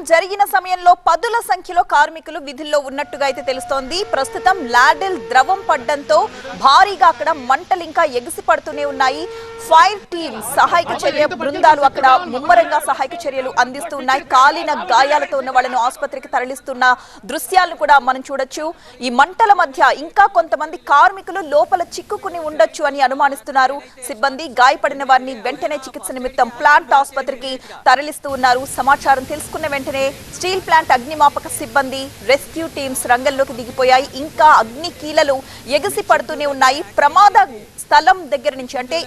జరిగిన సమయంలో పదుల సంఖ్యలో కార్మికులు విధుల్లో ఉన్నట్టుగా అయితే తెలుస్తోంది. ప్రస్తుతం లాడెల్ ద్రవం పడ్డంతో భారీగా అక్కడ మంటలు ఇంకా ఎగిసి పడుతూనే ఉన్నాయి. ఫైర్ టీమ్ సహాయక చర్య బృందాలు అక్కడ ముమ్మరంగా సహాయక చర్యలు అందిస్తూ ఉన్నాయి. కాలిన గాయాలతో ఉన్న వాళ్ళను ఆసుపత్రికి తరలిస్తున్న దృశ్యాలను కూడా మనం చూడొచ్చు. ఈ మంటల మధ్య ఇంకా కొంతమంది కార్మికులు లోపల చిక్కుకుని ఉండొచ్చు అని అనుమానిస్తున్నారు. సిబ్బంది గాయపడిన వారిని వెంటనే చికిత్స నిమిత్తం ప్లాంట్ ఆసుపత్రికి తరలిస్తూ ఉన్నారు. సమాచారం తెలుసుకున్న వెంటనే స్టీల్ ప్లాంట్ అగ్నిమాపక సిబ్బంది రెస్క్యూ టీమ్స్ రంగంలోకి దిగిపోయాయి. ఇంకా అగ్ని కీలలు ఎగిసి పడుతూనే ఉన్నాయి. ప్రమాద స్థలం దగ్గర నుంచి అంటే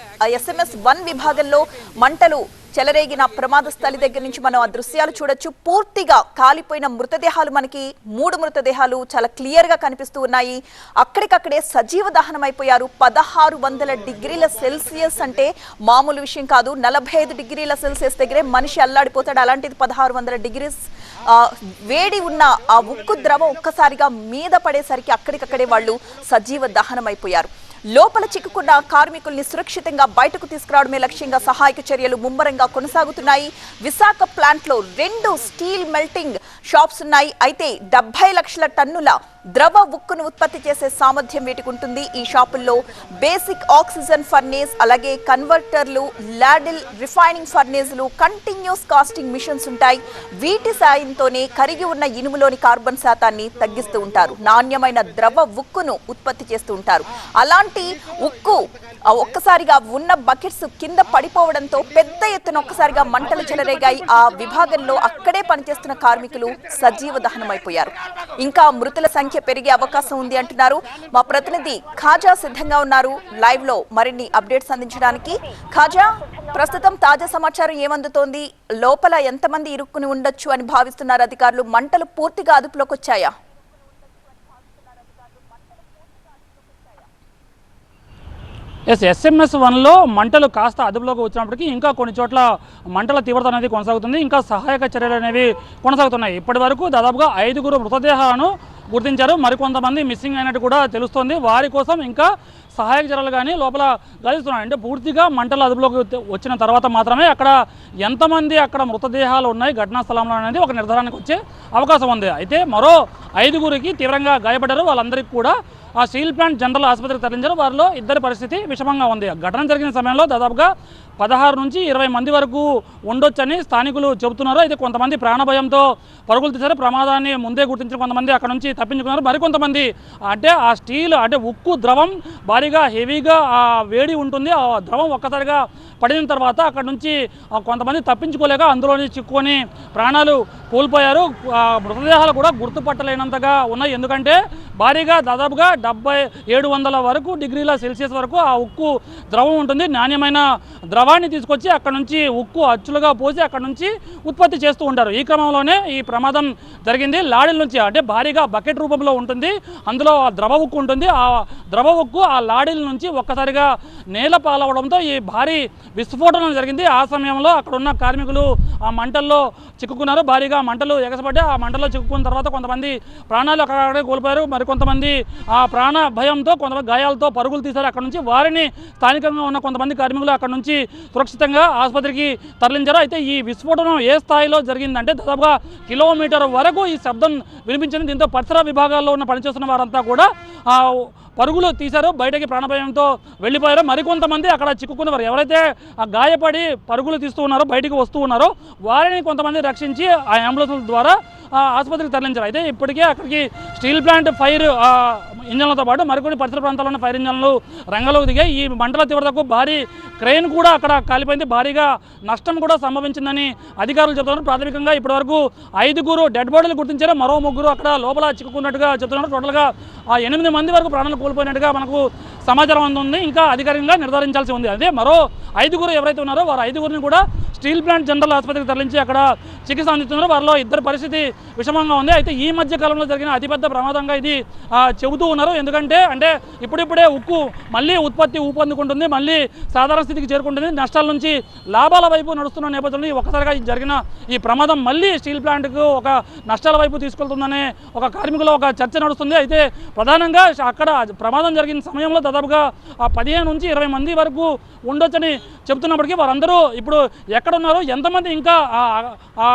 SMS 1 విభాగంలో మంటలు చెలరేగిన ప్రమాద స్థలి దగ్గర నుంచి మనం ఆ దృశ్యాలు చూడొచ్చు. పూర్తిగా కాలిపోయిన మృతదేహాలు మనకి 3 మృతదేహాలు చాలా క్లియర్ గా కనిపిస్తూ ఉన్నాయి. అక్కడికక్కడే సజీవ దహనం అయిపోయారు. 1600 డిగ్రీల సెల్సియస్ అంటే మామూలు విషయం కాదు. 45 డిగ్రీల సెల్సియస్ దగ్గరే మనిషి అల్లాడిపోతాడు. అలాంటిది 1600 డిగ్రీస్ వేడి ఉన్న ఆ ఉక్కు ద్రవం ఒక్కసారిగా మీద పడేసరికి అక్కడికక్కడే వాళ్ళు సజీవ దహనం అయిపోయారు. లోపల చిక్కుకున్న కార్మికుల్ని సురక్షితంగా బయటకు తీసుకురావడమే లక్ష్యంగా సహాయక చర్యలు ముమ్మరంగా కొనసాగుతున్నాయి. విశాఖ ప్లాంట్ లో 2 స్టీల్ మెల్టింగ్ షాప్స్ ఉన్నాయి. అయితే 70 లక్షల టన్నుల ద్రవ ఉక్కును ఉత్పత్తి చేసే సామర్థ్యం వీటికి ఉంటుంది. ఈ షాపుల్లో బేసిక్ ఆక్సిజన్ ఫర్నేస్, అలాగే కన్వర్టర్లు, లాడిల్ రిఫైనింగ్ ఫర్నేస్లు, కంటిన్యూస్ కాస్టింగ్ మిషన్స్ ఉంటాయి. వీటి సాయంతోనే కరిగి ఉన్న ఇనుములోని కార్బన్ శాతాన్ని తగ్గిస్తూ ఉంటారు. నాణ్యమైన ద్రవ ఉక్కును ఉత్పత్తి చేస్తూ ఉంటారు. అలాంటి ఉక్కు ఒక్కసారిగా ఉన్న బకెట్స్ కింద పడిపోవడంతో పెద్ద ఎత్తున ఒక్కసారిగా మంటలు చెలరేగాయి. ఆ విభాగంలో అక్కడే పనిచేస్తున్న కార్మికులు సజీవ దహనం అయిపోయారు. ఇంకా మృతుల సంఖ్య పెరిగే అవకాశం ఉంది అంటున్నారు. మా ప్రతినిధి ఖాజా సిద్ధంగా ఉన్నారు లైవ్ లో మరిన్ని అప్డేట్స్ అందించడానికి. ఖాజా, ప్రస్తుతం తాజా సమాచారం ఏమందుతోంది? లోపల ఎంతమంది ఇరుక్కుని ఉండొచ్చు అని భావిస్తున్నారు అధికారులు? మంటలు పూర్తిగా అదుపులోకి వచ్చాయా? SMS 1లో మంటలు కాస్త అదుపులోకి వచ్చినప్పటికీ ఇంకా కొన్ని చోట్ల మంటల తీవ్రత అనేది కొనసాగుతుంది. ఇంకా సహాయక చర్యలు అనేవి కొనసాగుతున్నాయి. ఇప్పటి వరకు దాదాపుగా 5 మృతదేహాలను గుర్తించారు. మరికొంతమంది మిస్సింగ్ అయినట్టు కూడా తెలుస్తోంది. వారి కోసం ఇంకా సహాయక చర్యలు కానీ లోపల గాలిస్తున్నాయి. అంటే పూర్తిగా మంటలు అదుపులోకి వచ్చిన తర్వాత మాత్రమే అక్కడ ఎంతమంది అక్కడ మృతదేహాలు ఉన్నాయి ఘటనా స్థలంలో అనేది ఒక నిర్ధారణకు వచ్చే అవకాశం ఉంది. అయితే మరో 5 తీవ్రంగా గాయపడ్డారు. వాళ్ళందరికీ కూడా ఆ స్టీల్ ప్లాంట్ జనరల్ ఆసుపత్రికి తరలించారు. వారిలో 2 పరిస్థితి విషమంగా ఉంది. ఘటన జరిగిన సమయంలో దాదాపుగా 16 నుంచి 20 మంది వరకు ఉండొచ్చని స్థానికులు చెబుతున్నారు. అయితే కొంతమంది ప్రాణభయంతో పరుగులు తీశారు. ప్రమాదాన్ని ముందే గుర్తించిన కొంతమంది అక్కడ నుంచి తప్పించుకున్నారు. మరికొంతమంది అంటే ఆ స్టీల్ అంటే ఉక్కు ద్రవం భారీగా హెవీగా ఆ వేడి ఉంటుంది. ఆ ద్రవం ఒక్కసారిగా పడిన తర్వాత అక్కడ నుంచి కొంతమంది తప్పించుకోలేక అందులోని చిక్కుకొని ప్రాణాలు కోల్పోయారు. మృతదేహాలు కూడా గుర్తుపట్టలేనంతగా ఉన్నాయి. ఎందుకంటే భారీగా దాదాపుగా 700 వరకు డిగ్రీల సెల్సియస్ వరకు ఆ ఉక్కు ద్రవం ఉంటుంది. నాణ్యమైన ద్రవాన్ని తీసుకొచ్చి అక్కడ నుంచి ఉక్కు అచ్చులుగా పోసి అక్కడ నుంచి ఉత్పత్తి చేస్తూ ఉంటారు. ఈ క్రమంలోనే ఈ ప్రమాదం జరిగింది. లాడిల నుంచి అంటే భారీగా బకెట్ రూపంలో ఉంటుంది. అందులో ద్రవ ఉక్కు ఉంటుంది. ఆ ద్రవ ఉక్కు ఆ లాడిల నుంచి ఒక్కసారిగా నేల పాలవడంతో ఈ భారీ విస్ఫోటనం జరిగింది. ఆ సమయంలో అక్కడ ఉన్న కార్మికులు ఆ మంటల్లో చిక్కుకున్నారు. భారీగా మంటలు ఎగసపడ్డాయి. ఆ మంటల్లో చిక్కుకున్న తర్వాత కొంతమంది ప్రాణాలు అక్కడే కోల్పోయారు. మరికొంతమంది ఆ ప్రాణ భయంతో కొంతమంది గాయాలతో పరుగులు తీశారు. అక్కడ నుంచి వారిని స్థానికంగా ఉన్న కొంతమంది కార్మికులు అక్కడ నుంచి సురక్షితంగా ఆసుపత్రికి తరలించారు. అయితే ఈ విస్ఫోటనం ఏ స్థాయిలో జరిగిందంటే దాదాపుగా కిలోమీటర్ వరకు ఈ శబ్దం వినిపించింది. దీంతో పరిసర విభాగాల్లో ఉన్న పనిచేస్తున్న వారంతా కూడా పరుగులు తీశారు. బయటకి ప్రాణభయంతో వెళ్ళిపోయారు. మరికొంతమంది అక్కడ చిక్కుకున్నవారు ఎవరైతే గాయపడి పరుగులు తీస్తూ ఉన్నారో బయటికి వస్తూ ఉన్నారో వారిని కొంతమంది రక్షించి ఆ అంబులెన్స్ల ద్వారా ఆసుపత్రికి తరలించారు. అయితే ఇప్పటికే అక్కడికి స్టీల్ ప్లాంట్ ఫైర్ ఇంజన్లతో పాటు మరికొన్ని పరిసర ప్రాంతాల్లో ఉన్న ఫైర్ ఇంజన్లు రంగంలోకి దిగాయి. ఈ మంటల తీవ్రతకు భారీ క్రెయిన్ కూడా అక్కడ కాలిపోయింది. భారీగా నష్టం కూడా సంభవించిందని అధికారులు చెబుతున్నారు. ప్రాథమికంగా ఇప్పటివరకు 5 డెడ్ బాడీలు గుర్తించారు. మరో 3 అక్కడ లోపల చిక్కుకున్నట్టుగా చెబుతున్నారు. టోటల్గా 8 మంది వరకు ప్రాణాలు కోల్పోయినట్టుగా మనకు సమాచారం అందుంది. ఇంకా అధికారికంగా నిర్ధారించాల్సి ఉంది. అదే మరో 5 ఎవరైతే ఉన్నారో వారు 5 కూడా స్టీల్ ప్లాంట్ జనరల్ ఆసుపత్రికి తరలించి అక్కడ చికిత్స అందిస్తున్నారు. వారిలో 2 పరిస్థితి విషమంగా ఉంది. అయితే ఈ మధ్య కాలంలో జరిగిన అతిపెద్ద ప్రమాదంగా ఇది చెబుతూ ఉన్నారు. ఎందుకంటే ఇప్పుడిప్పుడే ఉక్కు మళ్ళీ ఉత్పత్తి ఊపందుకుంటుంది, మళ్ళీ సాధారణ స్థితికి చేరుకుంటుంది. నష్టాల నుంచి లాభాల వైపు నడుస్తున్న నేపథ్యంలో ఒక్కసారిగా జరిగిన ఈ ప్రమాదం మళ్ళీ స్టీల్ ప్లాంట్కు ఒక నష్టాల వైపు తీసుకెళ్తుందనే ఒక కార్మికుల ఒక చర్చ నడుస్తుంది. అయితే ప్రధానంగా అక్కడ ప్రమాదం జరిగిన సమయంలో దాదాపుగా 15 నుంచి 20 మంది వరకు ఉండొచ్చని చెబుతున్నప్పటికీ వారందరూ ఇప్పుడు ఎక్కడ ఉన్నారో, ఎంతమంది ఇంకా ఆ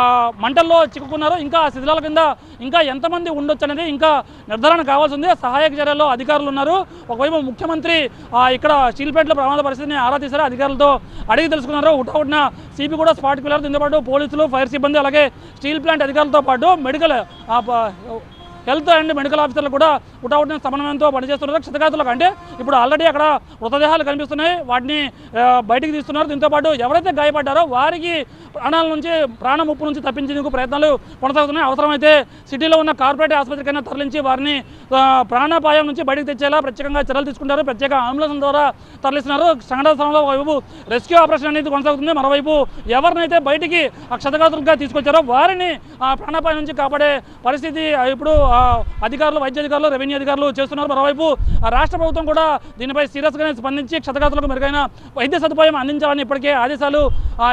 మంటల్లో చిక్కుకున్నారో, ఇంకా ఆ శిథిలాల కింద ఇంకా ఎంతమంది ఉండొచ్చు అనేది ఇంకా నిర్ధారణ కావాల్సి ఉంది. సహాయక చర్యల్లో అధికారులు ఉన్నారు. ఒకవైపు ముఖ్యమంత్రి ఇక్కడ స్టీల్పేటలో ప్రమాద పరిస్థితిని ఆరా తీశారు, అధికారులతో అడిగి తెలుసుకున్నారు. ఉటౌట్న సిపి కూడా స్పాట్కి వెళ్ళారు. దీంతో పాటు పోలీసులు, ఫైర్ సిబ్బంది, అలాగే స్టీల్ ప్లాంట్ అధికారులతో పాటు మెడికల్ హెల్త్ అండ్ మెడికల్ ఆఫీసర్లు కూడా ఉటావుటిన సమన్వయంతో పనిచేస్తున్నారు. క్షతగాతులకు అంటే ఇప్పుడు ఆల్రెడీ అక్కడ మృతదేహాలు కనిపిస్తున్నాయి, వాటిని బయటికి తీస్తున్నారు. దీంతోపాటు ఎవరైతే గాయపడ్డారో వారికి ప్రాణ ముప్పు నుంచి తప్పించేందుకు ప్రయత్నాలు కొనసాగుతున్నాయి. అవసరమైతే సిటీలో ఉన్న కార్పొరేట్ ఆసుపత్రికైనా తరలించి వారిని ప్రాణాపాయం నుంచి బయటకు తెచ్చేలా ప్రత్యేకంగా చర్యలు తీసుకుంటారు. ప్రత్యేక అంబులెన్స్ ద్వారా తరలిస్తున్నారు. సంఘటన స్థలంలో ఒకవైపు రెస్క్యూ ఆపరేషన్ అనేది కొనసాగుతుంది, మరోవైపు ఎవరినైతే బయటికి క్షతగాతులుగా తీసుకొచ్చారో వారిని ప్రాణాపాయం నుంచి కాపాడే పరిస్థితి ఇప్పుడు అధికారులు, వైద్య అధికారులు, రెవెన్యూ అధికారులు చేస్తున్నారు. మరోవైపు రాష్ట్ర ప్రభుత్వం కూడా దీనిపై సీరియస్గానే స్పందించి క్షతగాతులకు మెరుగైన వైద్య సదుపాయం అందించాలని ఇప్పటికే ఆదేశాలు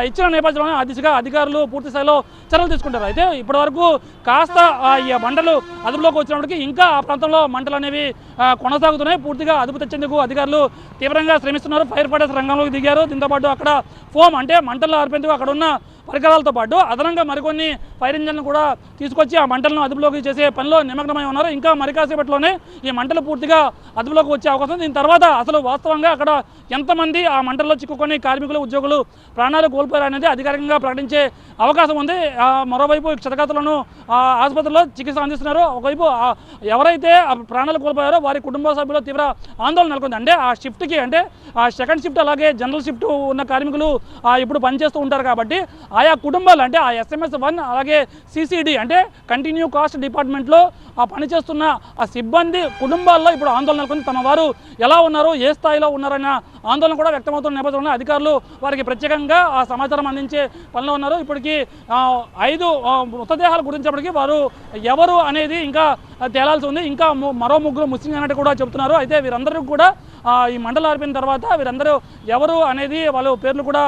ఇచ్చిన నేపథ్యంలో ఆ దిశగా అధికారులు పూర్తి స్థాయిలో చర్యలు తీసుకుంటారు. అయితే ఇప్పటి వరకు కాస్త ఈ మంటలు అదుపులోకి వచ్చినప్పటికీ ఇంకా ఆ ప్రాంతంలో మంటలు అనేవి కొనసాగుతున్నాయి. పూర్తిగా అదుపు తెచ్చేందుకు అధికారులు తీవ్రంగా శ్రమిస్తున్నారు. ఫైర్ ఫైటర్స్ రంగంలోకి దిగారు. దీంతోపాటు అక్కడ ఫోమ్ అంటే మంటలు ఆర్పేందుకు అక్కడ ఉన్న పరికరాలతో పాటు అదనంగా మరికొన్ని ఫైర్ ఇంజన్లు కూడా తీసుకొచ్చి ఆ మంటలను అదుపులోకి చేసే పనిలో నిమగ్నమై ఉన్నారు. ఇంకా మరి కాసేపట్లోనే ఈ మంటలు పూర్తిగా అదుపులోకి వచ్చే అవకాశం ఉంది. దీని తర్వాత అసలు వాస్తవంగా అక్కడ ఎంతమంది ఆ మంటల్లో చిక్కుకొని కార్మికులు, ఉద్యోగులు ప్రాణాలు కోల్పోయారు అనేది అధికారికంగా ప్రకటించే అవకాశం ఉంది. మరోవైపు క్షతగాతులను ఆసుపత్రిలో చికిత్స అందిస్తున్నారు. ఒకవైపు ఎవరైతే ప్రాణాలు కోల్పోయారో వారి కుటుంబ సభ్యులు తీవ్ర ఆందోళన నెలకొంది. అంటే ఆ షిఫ్ట్కి అంటే ఆ సెకండ్ షిఫ్ట్ అలాగే జనరల్ షిఫ్ట్ ఉన్న కార్మికులు ఇప్పుడు పనిచేస్తూ ఉంటారు కాబట్టి ఆయా కుటుంబాలు అంటే ఆ SMS1 అలాగే CCD అంటే కంటిన్యూ కాస్ట్ డిపార్ట్మెంట్లో పనిచేస్తున్న ఆ సిబ్బంది కుటుంబాల్లో ఇప్పుడు ఆందోళన నెలకొని తమ వారు ఎలా ఉన్నారు, ఏ స్థాయిలో ఉన్నారన్న ఆందోళన కూడా వ్యక్తమవుతున్న నేపథ్యంలో అధికారులు వారికి ప్రత్యేకంగా ఆ సమాచారం అందించే పనిలో ఉన్నారు. ఇప్పటికీ 5 మృతదేహాలు గురించినప్పటికీ వారు ఎవరు అనేది ఇంకా తేలాల్సి ఉంది. ఇంకా మరో 3 ముస్లిం అన్నట్టు కూడా చెబుతున్నారు. అయితే వీరందరూ కూడా ఈ మంటలు ఆర్పిన తర్వాత వీరందరూ ఎవరు అనేది వాళ్ళ పేర్లు కూడా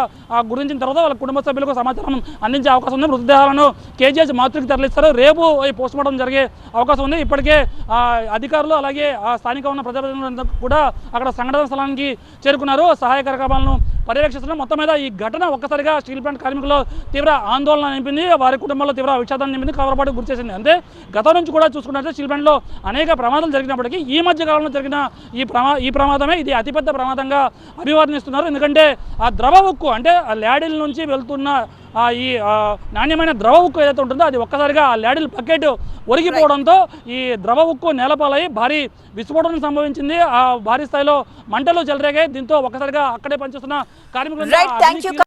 గురించిన తర్వాత వాళ్ళ కుటుంబ సభ్యులకు సమాచారం అందించే అవకాశం ఉంది. మృతదేహాలను KGH మాతృకి తరలిస్తారు. రేపు ఈ పోస్టుమార్టం జరిగే అవకాశం ఉంది. ఇప్పటికే అధికారులు అలాగే స్థానిక ఉన్న ప్రజాప్రతినిధులందరూ కూడా అక్కడ సంఘటన స్థలానికి చేరుకున్నారు, సహాయ కార్యక్రమాలను పర్యవేక్షిస్తున్నారు. మొత్తం మీద ఈ ఘటన ఒక్కసారిగా స్టీల్ ప్లాంట్ కార్మికుల్లో తీవ్ర ఆందోళన నింపింది, వారి కుటుంబంలో తీవ్ర విషాదాన్ని నింపింది, కలవరపాటు గురి చేసింది. అంతే గతం నుంచి కూడా చూసుకున్నట్లయితే స్టీల్ ప్లాంట్లో అనేక ప్రమాదాలు జరిగినప్పటికీ ఈ మధ్య కాలంలో జరిగిన ఈ ప్రమాదమే ఇది అతిపెద్ద ప్రమాదంగా అభివర్ణిస్తున్నారు. ఎందుకంటే ఆ ద్రవ ఉక్కు అంటే ఆ ల్యాడిల్ నుంచి వెళ్తున్న ఈ నాణ్యమైన ద్రవ ఉక్కు ఏదైతే ఉంటుందో అది ఒక్కసారిగా ఆ ల్యాడిల్ బకెట్ ఒరిగిపోవడంతో ఈ ద్రవ ఉక్కు నేలపాలై భారీ విస్ఫోటనం సంభవించింది. ఆ భారీ స్థాయిలో మంటలు చెలరేగాయి. దీంతో ఒక్కసారిగా అక్కడే పనిచేస్తున్న కార్మికులు